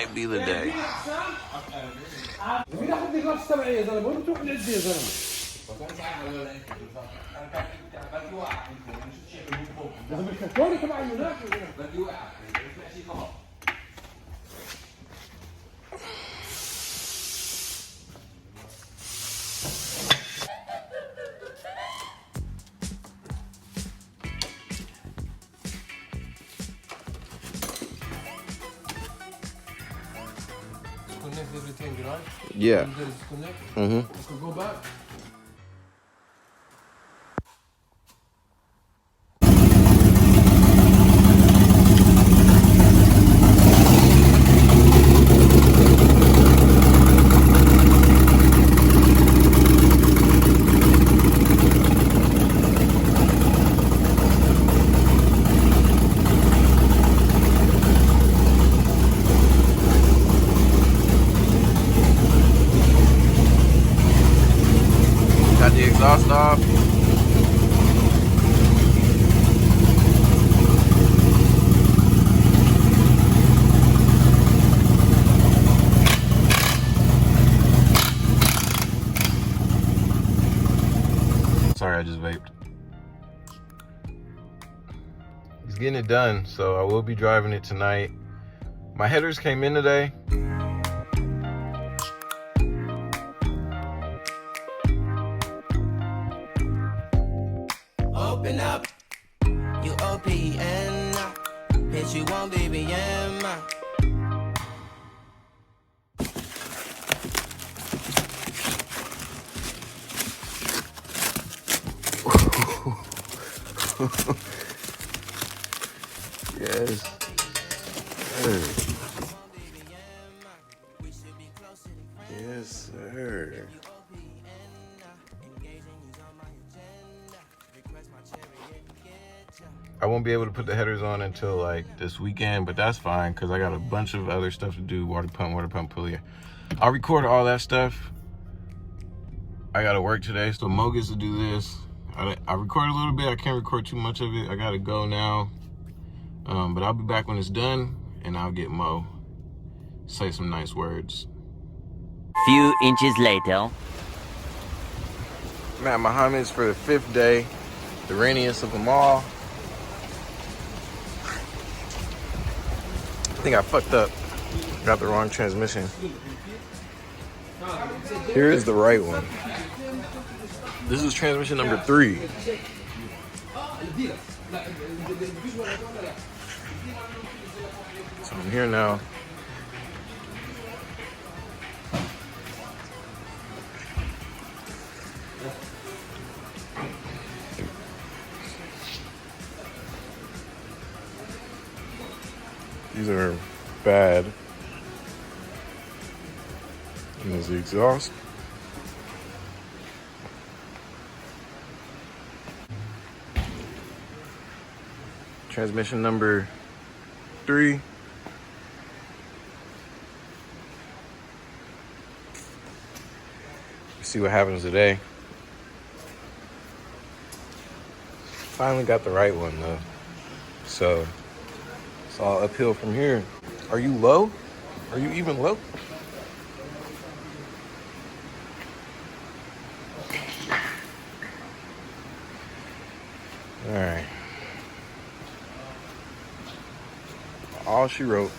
might be the day. Connect everything, right? Yeah. Mm-hmm. So go back. Got the exhaust off. Sorry, I just vaped. He's getting it done, so I will be driving it tonight. My headers came in today. Open up, you OPN, bitch, you won't BBM. Yes. Sir. Yes, sir. I won't be able to put the headers on until like this weekend, but that's fine because I got a bunch of other stuff to do. Water pump pulley. I'll record all that stuff. I gotta work today, so Mo gets to do this. I record a little bit. I can't record too much of it. I gotta go now. But I'll be back when it's done, and I'll get Mo. Say some nice words. Few inches later. I'm at Muhammad's for the 5th day, the rainiest of them all. I think I fucked up. Got the wrong transmission. Here is the right one. This is transmission number 3. So I'm here now. These are bad. And there's the exhaust. Transmission number 3. See what happens today. Finally got the right one though. So it's all uphill from here. Are you low? Are you even low? All right. All she wrote.